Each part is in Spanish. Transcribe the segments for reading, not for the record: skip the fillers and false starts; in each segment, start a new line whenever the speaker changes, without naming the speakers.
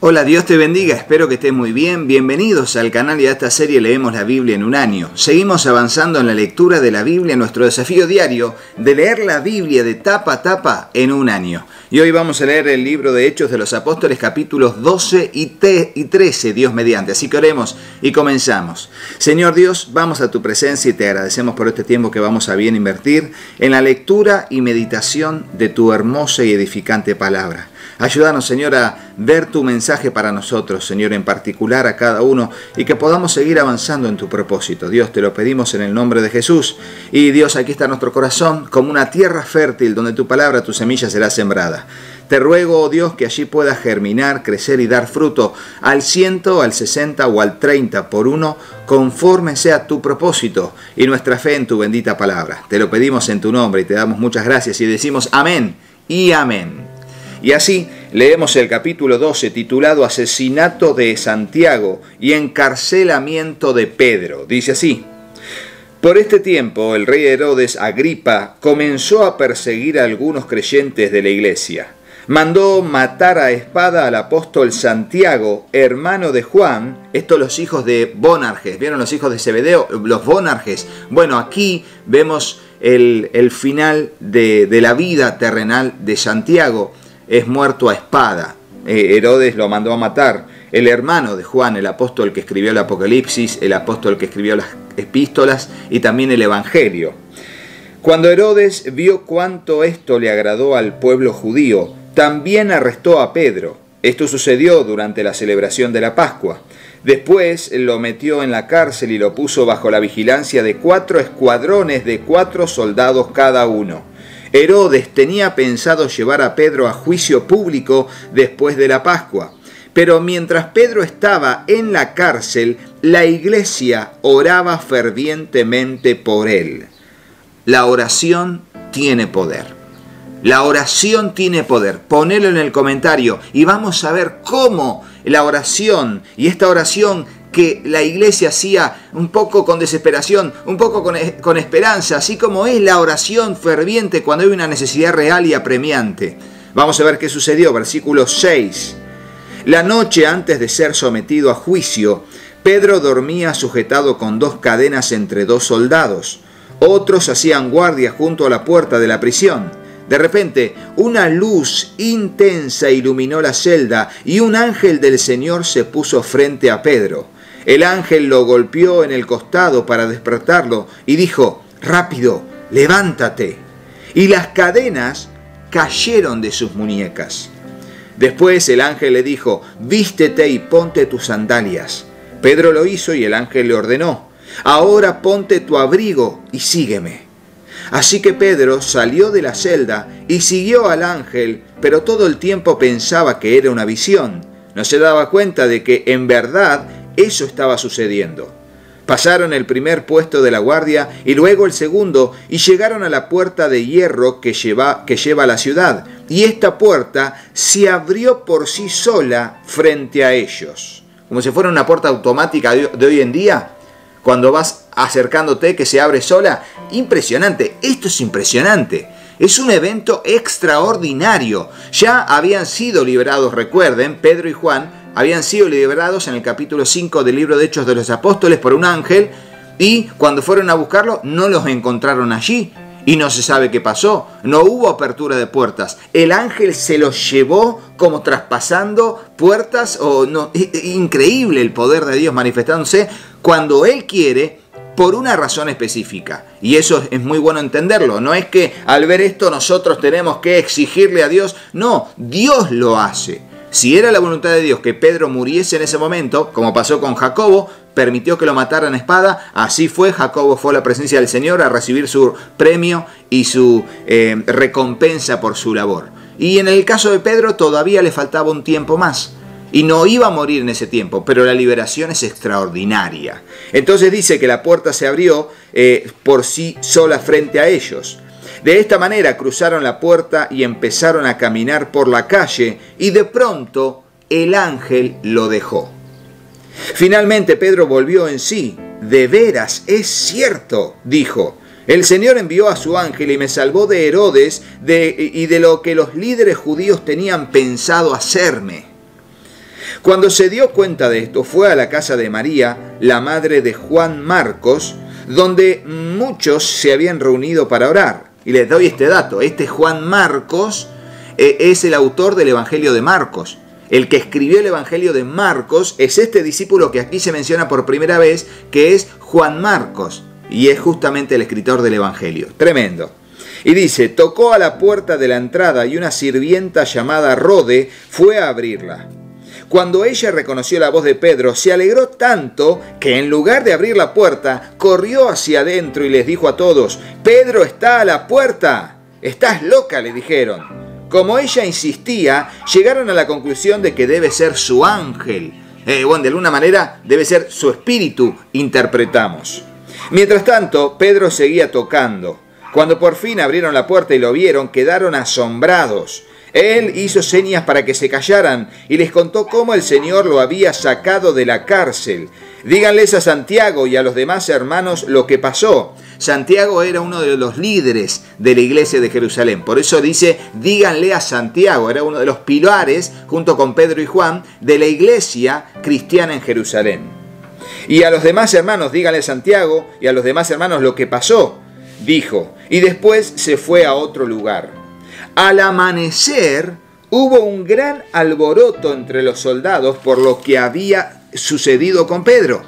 Hola, Dios te bendiga, espero que estés muy bien. Bienvenidos al canal y a esta serie Leemos la Biblia en un año. Seguimos avanzando en la lectura de la Biblia, nuestro desafío diario de leer la Biblia de tapa a tapa en un año. Y hoy vamos a leer el libro de Hechos de los Apóstoles, capítulos 12 y 13, Dios mediante. Así que oremos y comenzamos. Señor Dios, vamos a tu presencia y te agradecemos por este tiempo que vamos a bien invertir en la lectura y meditación de tu hermosa y edificante palabra. Ayúdanos, Señor, a ver tu mensaje para nosotros, Señor, en particular a cada uno, y que podamos seguir avanzando en tu propósito. Dios, te lo pedimos en el nombre de Jesús. Y Dios, aquí está nuestro corazón como una tierra fértil donde tu palabra, tu semilla será sembrada. Te ruego, oh Dios, que allí pueda germinar, crecer y dar fruto al 100, al 60 o al 30 por uno, conforme sea tu propósito y nuestra fe en tu bendita palabra. Te lo pedimos en tu nombre y te damos muchas gracias y decimos amén y amén. Y así leemos el capítulo 12 titulado Asesinato de Santiago y encarcelamiento de Pedro. Dice así: por este tiempo el rey Herodes Agripa comenzó a perseguir a algunos creyentes de la iglesia. Mandó matar a espada al apóstol Santiago, hermano de Juan. Estos los hijos de Boanerges. ¿Vieron los hijos de Zebedeo? Los Boanerges. Bueno, aquí vemos el final de la vida terrenal de Santiago. Es muerto a espada. Herodes lo mandó a matar. El hermano de Juan, el apóstol que escribió el Apocalipsis, el apóstol que escribió las epístolas y también el Evangelio. Cuando Herodes vio cuánto esto le agradó al pueblo judío, también arrestó a Pedro. Esto sucedió durante la celebración de la Pascua. Después lo metió en la cárcel y lo puso bajo la vigilancia de 4 escuadrones de 4 soldados cada uno. Herodes tenía pensado llevar a Pedro a juicio público después de la Pascua. Pero mientras Pedro estaba en la cárcel, la iglesia oraba fervientemente por él. La oración tiene poder. La oración tiene poder. Ponelo en el comentario y vamos a ver cómo la oración y esta oración que la iglesia hacía un poco con desesperación, un poco con esperanza, así como es la oración ferviente cuando hay una necesidad real y apremiante. Vamos a ver qué sucedió, versículo 6. La noche antes de ser sometido a juicio, Pedro dormía sujetado con 2 cadenas entre 2 soldados. Otros hacían guardia junto a la puerta de la prisión. De repente, una luz intensa iluminó la celda y un ángel del Señor se puso frente a Pedro. El ángel lo golpeó en el costado para despertarlo y dijo: rápido, levántate. Y las cadenas cayeron de sus muñecas. Después el ángel le dijo: vístete y ponte tus sandalias. Pedro lo hizo y el ángel le ordenó: ahora ponte tu abrigo y sígueme. Así que Pedro salió de la celda y siguió al ángel, pero todo el tiempo pensaba que era una visión. No se daba cuenta de que en verdad eso estaba sucediendo. Pasaron el primer puesto de la guardia y luego el segundo y llegaron a la puerta de hierro que lleva a la ciudad. Y esta puerta se abrió por sí sola frente a ellos. Como si fuera una puerta automática de hoy en día. Cuando vas acercándote que se abre sola. Impresionante. Esto es impresionante. Es un evento extraordinario. Ya habían sido liberados, recuerden, Pedro y Juan habían sido liberados en el capítulo 5 del libro de Hechos de los Apóstoles por un ángel, y cuando fueron a buscarlo no los encontraron allí y no se sabe qué pasó. No hubo apertura de puertas. El ángel se los llevó como traspasando puertas. Increíble el poder de Dios manifestándose cuando Él quiere, por una razón específica. Y eso es muy bueno entenderlo. No es que al ver esto nosotros tenemos que exigirle a Dios. No, Dios lo hace. Si era la voluntad de Dios que Pedro muriese en ese momento, como pasó con Jacobo, permitió que lo mataran a espada. Así fue, Jacobo fue a la presencia del Señor a recibir su premio y su recompensa por su labor. Y en el caso de Pedro todavía le faltaba un tiempo más. Y no iba a morir en ese tiempo, pero la liberación es extraordinaria. Entonces dice que la puerta se abrió por sí sola frente a ellos. De esta manera cruzaron la puerta y empezaron a caminar por la calle, y de pronto el ángel lo dejó. Finalmente Pedro volvió en sí. «De veras, es cierto», dijo. «El Señor envió a su ángel y me salvó de Herodes y de lo que los líderes judíos tenían pensado hacerme». Cuando se dio cuenta de esto, fue a la casa de María, la madre de Juan Marcos, donde muchos se habían reunido para orar. Y les doy este dato: este Juan Marcos es el autor del Evangelio de Marcos. El que escribió el Evangelio de Marcos es este discípulo que aquí se menciona por primera vez, que es Juan Marcos, y es justamente el escritor del Evangelio. Tremendo. Y dice: tocó a la puerta de la entrada y una sirvienta llamada Rode fue a abrirla. Cuando ella reconoció la voz de Pedro, se alegró tanto que en lugar de abrir la puerta, corrió hacia adentro y les dijo a todos: Pedro está a la puerta. ¿Estás loca?, le dijeron. Como ella insistía, llegaron a la conclusión de que debe ser su ángel. De alguna manera debe ser su espíritu, interpretamos. Mientras tanto, Pedro seguía tocando. Cuando por fin abrieron la puerta y lo vieron, quedaron asombrados. Él hizo señas para que se callaran y les contó cómo el Señor lo había sacado de la cárcel. Díganles a Santiago y a los demás hermanos lo que pasó. Santiago era uno de los líderes de la iglesia de Jerusalén. Por eso dice: díganle a Santiago. Era uno de los pilares, junto con Pedro y Juan, de la iglesia cristiana en Jerusalén. Y a los demás hermanos, díganle a Santiago y a los demás hermanos lo que pasó, dijo. Y después se fue a otro lugar. Al amanecer hubo un gran alboroto entre los soldados por lo que había sucedido con Pedro.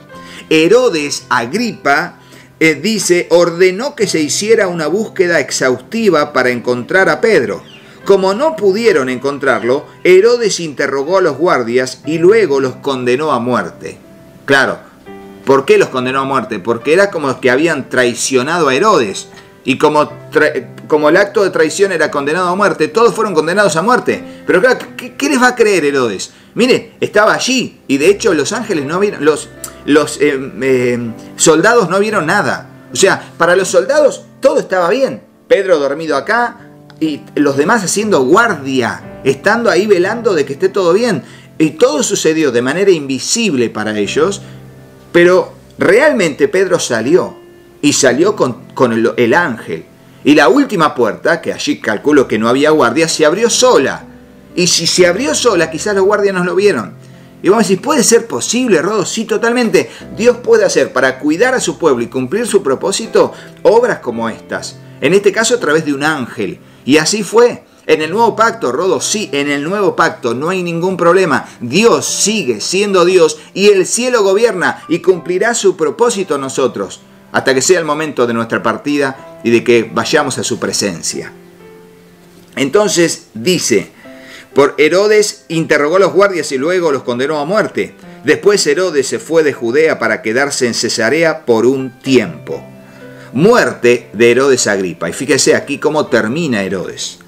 Herodes Agripa dice, ordenó que se hiciera una búsqueda exhaustiva para encontrar a Pedro. Como no pudieron encontrarlo, Herodes interrogó a los guardias y luego los condenó a muerte. Claro, ¿por qué los condenó a muerte? Porque era como que habían traicionado a Herodes. Y como el acto de traición era condenado a muerte, todos fueron condenados a muerte. Pero claro, ¿qué les va a creer Herodes? Mire, estaba allí y de hecho los ángeles no vieron, los soldados no vieron nada. O sea, para los soldados todo estaba bien. Pedro dormido acá y los demás haciendo guardia, estando ahí velando de que esté todo bien. Y todo sucedió de manera invisible para ellos, pero realmente Pedro salió. Y salió con el ángel. Y la última puerta, que allí calculo que no había guardia, se abrió sola. Y si se abrió sola, quizás los guardias no lo vieron. Y vamos a decir, ¿puede ser posible, Rodo? Sí, totalmente. Dios puede hacer para cuidar a su pueblo y cumplir su propósito obras como estas. En este caso a través de un ángel. Y así fue. En el nuevo pacto, Rodo, sí, en el nuevo pacto no hay ningún problema. Dios sigue siendo Dios y el cielo gobierna y cumplirá su propósito en nosotros, hasta que sea el momento de nuestra partida y de que vayamos a su presencia. Entonces dice, por Herodes interrogó a los guardias y luego los condenó a muerte. Después Herodes se fue de Judea para quedarse en Cesarea por un tiempo. Muerte de Herodes Agripa. Y fíjese aquí cómo termina Herodes.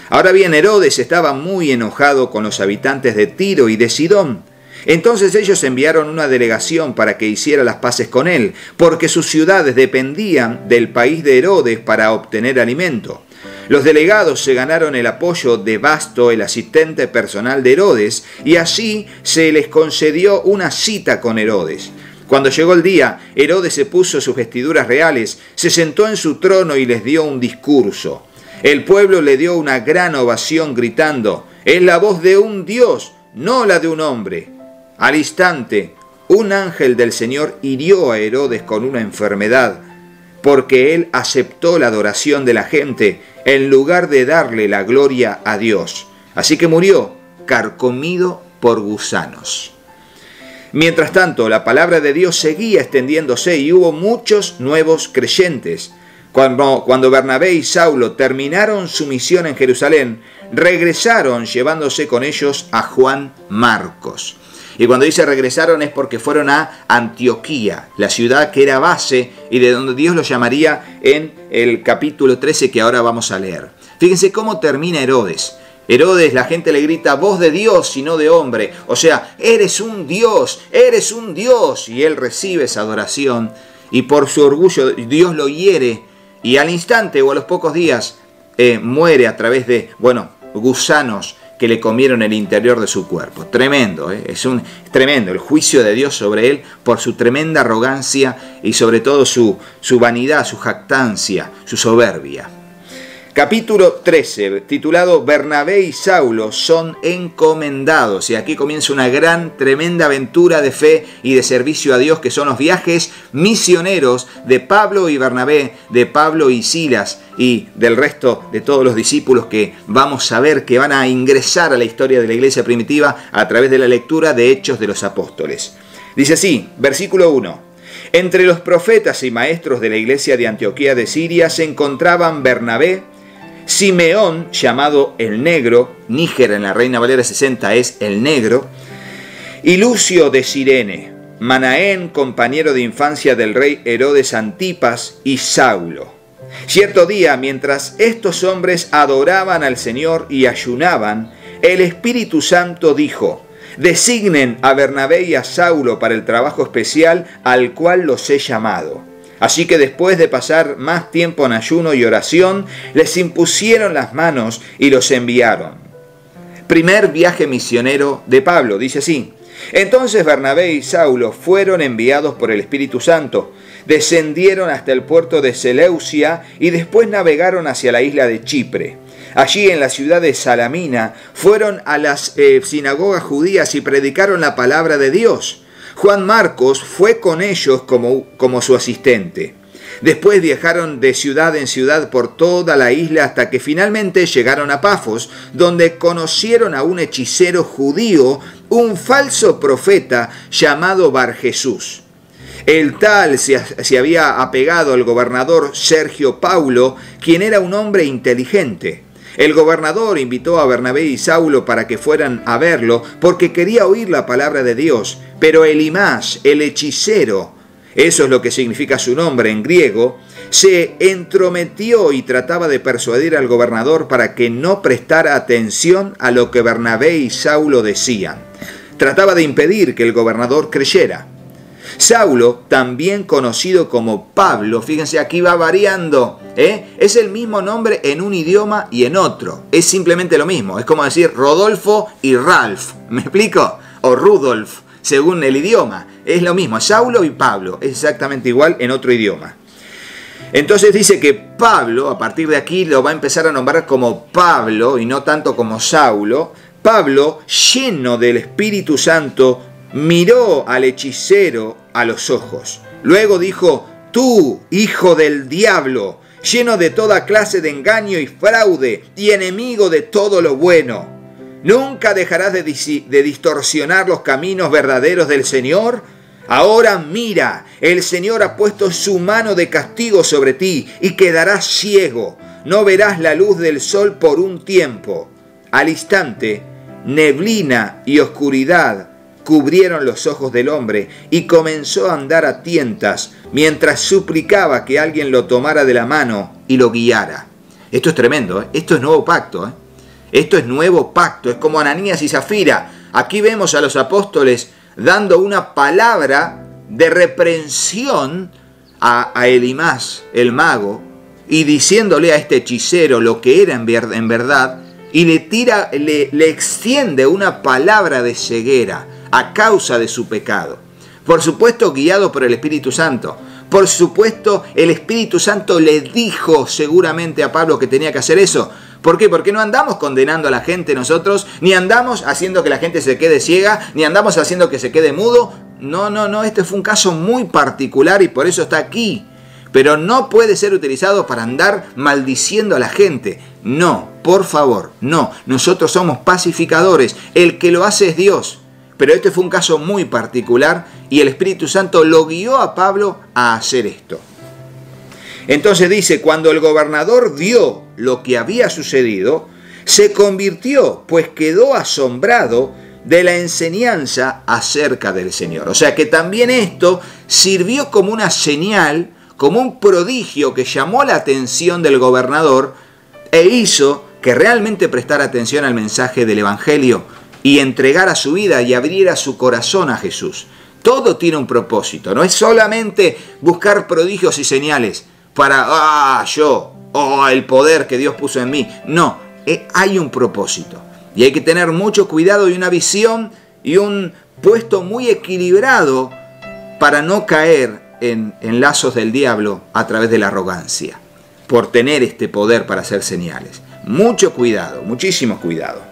Ahora bien, Herodes estaba muy enojado con los habitantes de Tiro y de Sidón. Entonces ellos enviaron una delegación para que hiciera las paces con él, porque sus ciudades dependían del país de Herodes para obtener alimento. Los delegados se ganaron el apoyo de Basto, el asistente personal de Herodes, y así se les concedió una cita con Herodes. Cuando llegó el día, Herodes se puso sus vestiduras reales, se sentó en su trono y les dio un discurso. El pueblo le dio una gran ovación gritando, «Es la voz de un Dios, no la de un hombre». Al instante, un ángel del Señor hirió a Herodes con una enfermedad, porque él aceptó la adoración de la gente en lugar de darle la gloria a Dios. Así que murió, carcomido por gusanos. Mientras tanto, la palabra de Dios seguía extendiéndose y hubo muchos nuevos creyentes. Cuando Bernabé y Saulo terminaron su misión en Jerusalén, regresaron llevándose con ellos a Juan Marcos. Y cuando dice regresaron es porque fueron a Antioquía, la ciudad que era base y de donde Dios los llamaría en el capítulo 13 que ahora vamos a leer. Fíjense cómo termina Herodes. Herodes, la gente le grita, voz de Dios y no de hombre. O sea, eres un Dios, eres un Dios. Y él recibe esa adoración y por su orgullo Dios lo hiere. Y al instante o a los pocos días muere a través de, gusanos que le comieron el interior de su cuerpo. Tremendo, es tremendo el juicio de Dios sobre él por su tremenda arrogancia y sobre todo su vanidad, su jactancia, su soberbia. Capítulo 13, titulado Bernabé y Saulo son encomendados. Y aquí comienza una tremenda aventura de fe y de servicio a Dios, que son los viajes misioneros de Pablo y Bernabé, de Pablo y Silas y del resto de todos los discípulos que vamos a ver que van a ingresar a la historia de la iglesia primitiva a través de la lectura de Hechos de los Apóstoles. Dice así, versículo 1. Entre los profetas y maestros de la iglesia de Antioquía de Siria se encontraban Bernabé, Simeón, llamado el Negro, Níger en la Reina Valera 60 es el Negro, y Lucio de Cirene, Manaén, compañero de infancia del rey Herodes Antipas, y Saulo. Cierto día, mientras estos hombres adoraban al Señor y ayunaban, el Espíritu Santo dijo: designen a Bernabé y a Saulo para el trabajo especial al cual los he llamado. Así que después de pasar más tiempo en ayuno y oración, les impusieron las manos y los enviaron. Primer viaje misionero de Pablo, dice así. Entonces Bernabé y Saulo fueron enviados por el Espíritu Santo, descendieron hasta el puerto de Seleucia y después navegaron hacia la isla de Chipre. Allí en la ciudad de Salamina fueron a las sinagogas judías y predicaron la palabra de Dios. Juan Marcos fue con ellos como su asistente. Después viajaron de ciudad en ciudad por toda la isla hasta que finalmente llegaron a Pafos, donde conocieron a un hechicero judío, un falso profeta llamado Barjesús. El tal se había apegado al gobernador Sergio Paulo, quien era un hombre inteligente. El gobernador invitó a Bernabé y Saulo para que fueran a verlo porque quería oír la palabra de Dios. Pero Elimás, el hechicero, eso es lo que significa su nombre en griego, se entrometió y trataba de persuadir al gobernador para que no prestara atención a lo que Bernabé y Saulo decían. Trataba de impedir que el gobernador creyera. Saulo, también conocido como Pablo, fíjense, aquí va variando, es el mismo nombre en un idioma y en otro, es simplemente lo mismo, es como decir Rodolfo y Ralph, ¿me explico? O Rudolf, según el idioma, es lo mismo, Saulo y Pablo, es exactamente igual en otro idioma. Entonces dice que Pablo, a partir de aquí lo va a empezar a nombrar como Pablo y no tanto como Saulo. Pablo, lleno del Espíritu Santo, miró al hechicero a los ojos. Luego dijo: tú, hijo del diablo, lleno de toda clase de engaño y fraude y enemigo de todo lo bueno, ¿nunca dejarás de distorsionar los caminos verdaderos del Señor? Ahora mira, el Señor ha puesto su mano de castigo sobre ti y quedarás ciego. No verás la luz del sol por un tiempo. Al instante, neblina y oscuridad cubrieron los ojos del hombre y comenzó a andar a tientas mientras suplicaba que alguien lo tomara de la mano y lo guiara. Esto es tremendo, esto es nuevo pacto, esto es nuevo pacto, es como Ananías y Zafira. Aquí vemos a los apóstoles dando una palabra de reprensión a Elimás, el mago, y diciéndole a este hechicero lo que era en verdad, y le extiende una palabra de ceguera a causa de su pecado. Por supuesto, guiado por el Espíritu Santo. Por supuesto, el Espíritu Santo le dijo seguramente a Pablo que tenía que hacer eso. ¿Por qué? Porque no andamos condenando a la gente nosotros, ni andamos haciendo que la gente se quede ciega, ni andamos haciendo que se quede mudo. No, este fue un caso muy particular y por eso está aquí. Pero no puede ser utilizado para andar maldiciendo a la gente. No, por favor, no. Nosotros somos pacificadores. El que lo hace es Dios. Pero este fue un caso muy particular y el Espíritu Santo lo guió a Pablo a hacer esto. Entonces dice, cuando el gobernador vio lo que había sucedido, se convirtió, pues quedó asombrado de la enseñanza acerca del Señor. O sea que también esto sirvió como una señal, como un prodigio que llamó la atención del gobernador e hizo que realmente prestara atención al mensaje del Evangelio y entregara su vida y abriera su corazón a Jesús. Todo tiene un propósito, no es solamente buscar prodigios y señales para, el poder que Dios puso en mí. No, hay un propósito y hay que tener mucho cuidado y una visión y un puesto muy equilibrado para no caer en lazos del diablo a través de la arrogancia. por tener este poder para hacer señales. Mucho cuidado, muchísimo cuidado.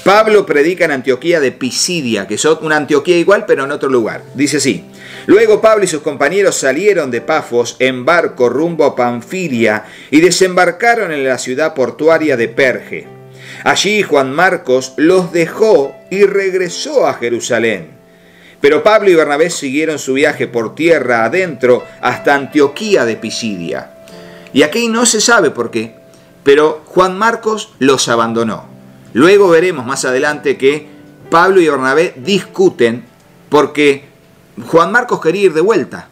Pablo predica en Antioquía de Pisidia, que es una Antioquía igual pero en otro lugar. Dice así: luego Pablo y sus compañeros salieron de Pafos en barco rumbo a Panfilia y desembarcaron en la ciudad portuaria de Perge. Allí Juan Marcos los dejó y regresó a Jerusalén. Pero Pablo y Bernabé siguieron su viaje por tierra adentro hasta Antioquía de Pisidia. Y aquí no se sabe por qué, pero Juan Marcos los abandonó. Luego veremos más adelante que Pablo y Bernabé discuten porque Juan Marcos quería ir de vuelta,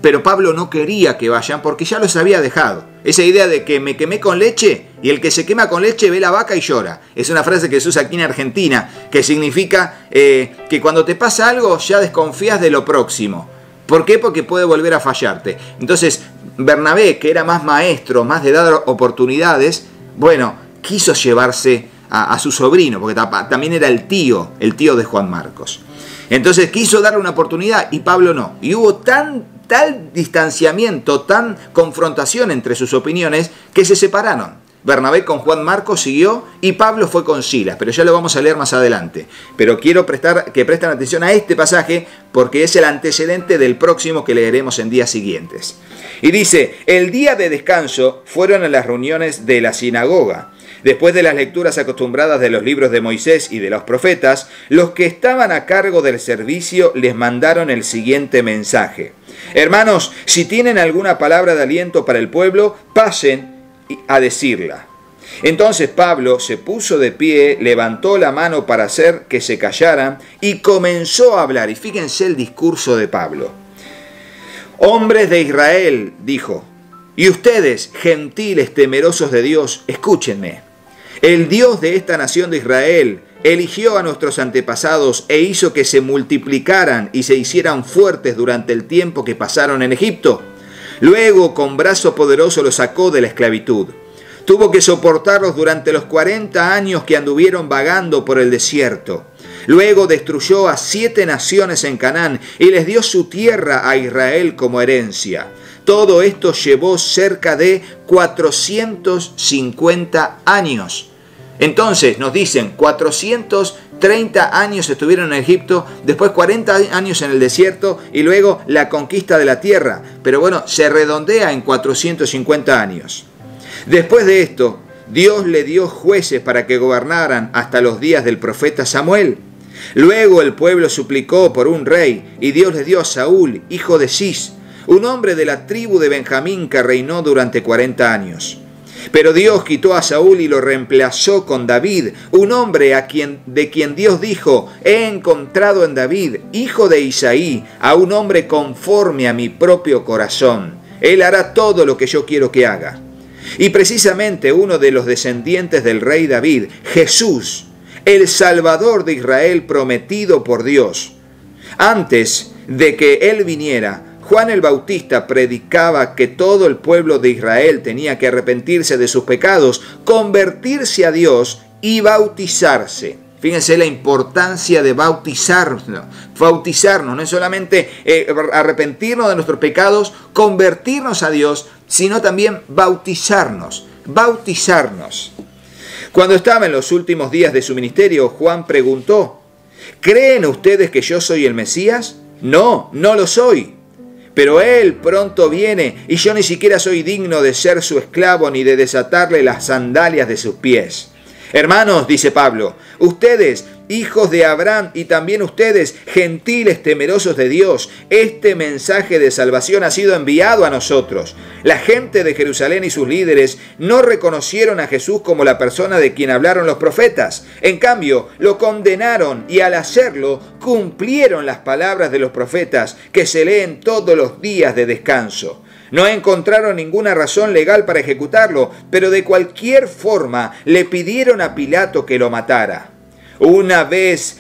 pero Pablo no quería que vayan porque ya los había dejado. Esa idea de que me quemé con leche y el que se quema con leche ve la vaca y llora. Es una frase que se usa aquí en Argentina, que significa que cuando te pasa algo ya desconfías de lo próximo. ¿Por qué? Porque puede volver a fallarte. Entonces Bernabé, que era más maestro, más de dar oportunidades, bueno, quiso llevarse a su sobrino, porque también era el tío de Juan Marcos. Entonces quiso darle una oportunidad y Pablo no. Y hubo tal distanciamiento, tan confrontación entre sus opiniones que se separaron. Bernabé con Juan Marcos siguió y Pablo fue con Silas, pero ya lo vamos a leer más adelante. Pero quiero que presten atención a este pasaje porque es el antecedente del próximo que leeremos en días siguientes. Y dice: el día de descanso fueron a las reuniones de la sinagoga. Después de las lecturas acostumbradas de los libros de Moisés y de los profetas, los que estaban a cargo del servicio les mandaron el siguiente mensaje: hermanos, si tienen alguna palabra de aliento para el pueblo, pasen a decirla. Entonces Pablo se puso de pie, levantó la mano para hacer que se callaran y comenzó a hablar. Y fíjense el discurso de Pablo. Hombres de Israel, dijo, y ustedes, gentiles temerosos de Dios, escúchenme. El Dios de esta nación de Israel eligió a nuestros antepasados e hizo que se multiplicaran y se hicieran fuertes durante el tiempo que pasaron en Egipto. Luego, con brazo poderoso los sacó de la esclavitud. Tuvo que soportarlos durante los 40 años que anduvieron vagando por el desierto. Luego destruyó a 7 naciones en Canaán y les dio su tierra a Israel como herencia. Todo esto llevó cerca de 450 años. Entonces nos dicen 430 años estuvieron en Egipto, después 40 años en el desierto y luego la conquista de la tierra. Pero bueno, se redondea en 450 años. Después de esto, Dios le dio jueces para que gobernaran hasta los días del profeta Samuel. Luego el pueblo suplicó por un rey y Dios les dio a Saúl, hijo de Cis, un hombre de la tribu de Benjamín que reinó durante 40 años. Pero Dios quitó a Saúl y lo reemplazó con David, un hombre de quien Dios dijo: he encontrado en David, hijo de Isaí, a un hombre conforme a mi propio corazón. Él hará todo lo que yo quiero que haga. Y precisamente uno de los descendientes del rey David, Jesús, el Salvador de Israel prometido por Dios. Antes de que él viniera, Juan el Bautista predicaba que todo el pueblo de Israel tenía que arrepentirse de sus pecados, convertirse a Dios y bautizarse. Fíjense la importancia de bautizarnos. Bautizarnos no es solamente arrepentirnos de nuestros pecados, convertirnos a Dios, sino también bautizarnos. Bautizarnos. Cuando estaba en los últimos días de su ministerio, Juan preguntó: ¿creen ustedes que yo soy el Mesías? No, no lo soy. Pero Él pronto viene y yo ni siquiera soy digno de ser su esclavo ni de desatarle las sandalias de sus pies. Hermanos, dice Pablo, ustedes, hijos de Abraham, y también ustedes, gentiles temerosos de Dios, este mensaje de salvación ha sido enviado a nosotros. La gente de Jerusalén y sus líderes no reconocieron a Jesús como la persona de quien hablaron los profetas. En cambio, lo condenaron y al hacerlo cumplieron las palabras de los profetas que se leen todos los días de descanso. No encontraron ninguna razón legal para ejecutarlo, pero de cualquier forma le pidieron a Pilato que lo matara. Una vez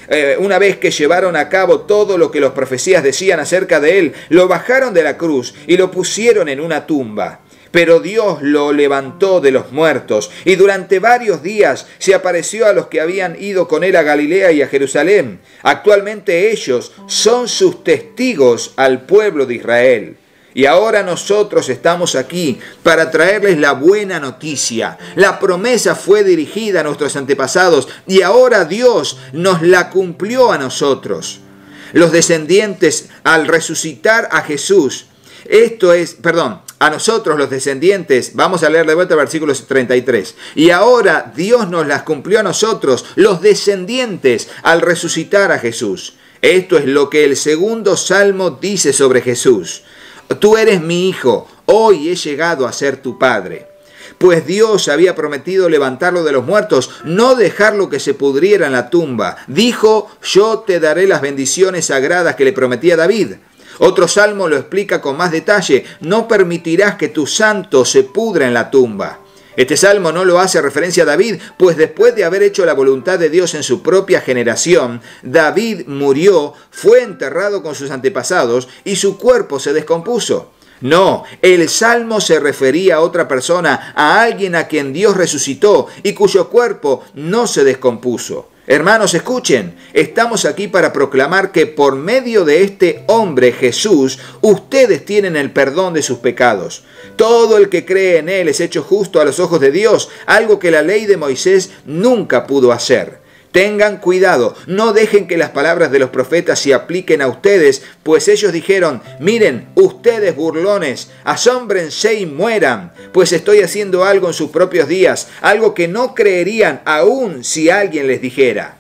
que llevaron a cabo todo lo que las profecías decían acerca de él, lo bajaron de la cruz y lo pusieron en una tumba. Pero Dios lo levantó de los muertos y durante varios días se apareció a los que habían ido con él a Galilea y a Jerusalén. Actualmente ellos son sus testigos al pueblo de Israel. Y ahora nosotros estamos aquí para traerles la buena noticia. La promesa fue dirigida a nuestros antepasados y ahora Dios nos la cumplió a nosotros. Los descendientes, al resucitar a Jesús, a nosotros los descendientes, vamos a leer de vuelta el versículo 33. Y ahora Dios nos las cumplió a nosotros, los descendientes, al resucitar a Jesús. Esto es lo que el segundo salmo dice sobre Jesús. Tú eres mi hijo, hoy he llegado a ser tu padre. Pues Dios había prometido levantarlo de los muertos, no dejarlo que se pudriera en la tumba. Dijo, yo te daré las bendiciones sagradas que le prometí a David. Otro salmo lo explica con más detalle, no permitirás que tu santo se pudra en la tumba. Este salmo no lo hace referencia a David, pues después de haber hecho la voluntad de Dios en su propia generación, David murió, fue enterrado con sus antepasados y su cuerpo se descompuso. No, el salmo se refería a otra persona, a alguien a quien Dios resucitó y cuyo cuerpo no se descompuso. Hermanos, escuchen, estamos aquí para proclamar que por medio de este hombre, Jesús, ustedes tienen el perdón de sus pecados. Todo el que cree en él es hecho justo a los ojos de Dios, algo que la ley de Moisés nunca pudo hacer. Tengan cuidado, no dejen que las palabras de los profetas se apliquen a ustedes, pues ellos dijeron, miren, ustedes burlones, asómbrense y mueran, pues estoy haciendo algo en sus propios días, algo que no creerían aún si alguien les dijera.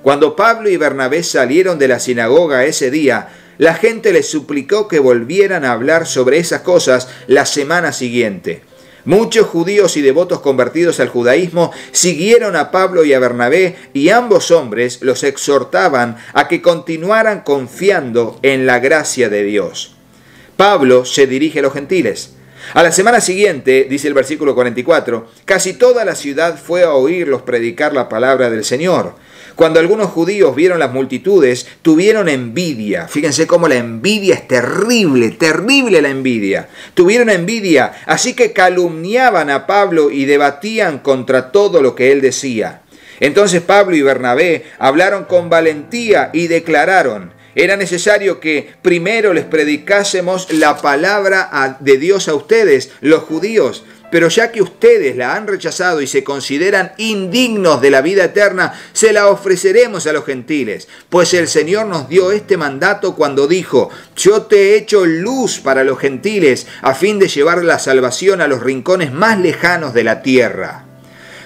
Cuando Pablo y Bernabé salieron de la sinagoga ese día, la gente les suplicó que volvieran a hablar sobre esas cosas la semana siguiente. Muchos judíos y devotos convertidos al judaísmo siguieron a Pablo y a Bernabé y ambos hombres los exhortaban a que continuaran confiando en la gracia de Dios. Pablo se dirige a los gentiles. A la semana siguiente, dice el versículo 44, casi toda la ciudad fue a oírlos predicar la palabra del Señor. Cuando algunos judíos vieron las multitudes, tuvieron envidia. Fíjense cómo la envidia es terrible, terrible la envidia. Tuvieron envidia, así que calumniaban a Pablo y debatían contra todo lo que él decía. Entonces Pablo y Bernabé hablaron con valentía y declararon, era necesario que primero les predicásemos la palabra de Dios a ustedes, los judíos, pero ya que ustedes la han rechazado y se consideran indignos de la vida eterna, se la ofreceremos a los gentiles. Pues el Señor nos dio este mandato cuando dijo, yo te he hecho luz para los gentiles, a fin de llevar la salvación a los rincones más lejanos de la tierra.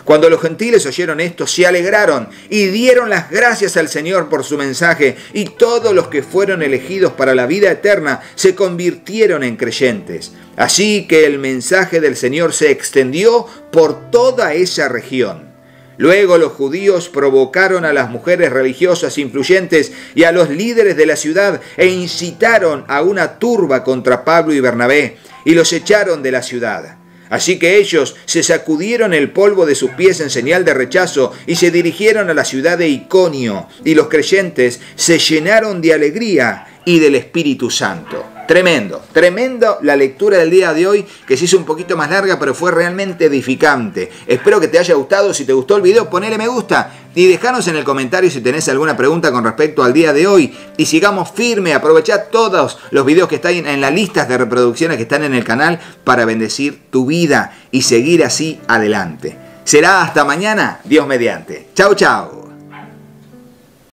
Cuando los gentiles oyeron esto, se alegraron y dieron las gracias al Señor por su mensaje, y todos los que fueron elegidos para la vida eterna se convirtieron en creyentes. Así que el mensaje del Señor se extendió por toda esa región. Luego los judíos provocaron a las mujeres religiosas influyentes y a los líderes de la ciudad e incitaron a una turba contra Pablo y Bernabé y los echaron de la ciudad. Así que ellos se sacudieron el polvo de sus pies en señal de rechazo y se dirigieron a la ciudad de Iconio, y los creyentes se llenaron de alegría y del Espíritu Santo. Tremendo, tremendo la lectura del día de hoy, que se hizo un poquito más larga, pero fue realmente edificante. Espero que te haya gustado. Si te gustó el video, ponele me gusta y dejanos en el comentario si tenés alguna pregunta con respecto al día de hoy. Y sigamos firme, aprovechá todos los videos que están en las listas de reproducciones que están en el canal para bendecir tu vida y seguir así adelante. Será hasta mañana, Dios mediante. Chau, chau.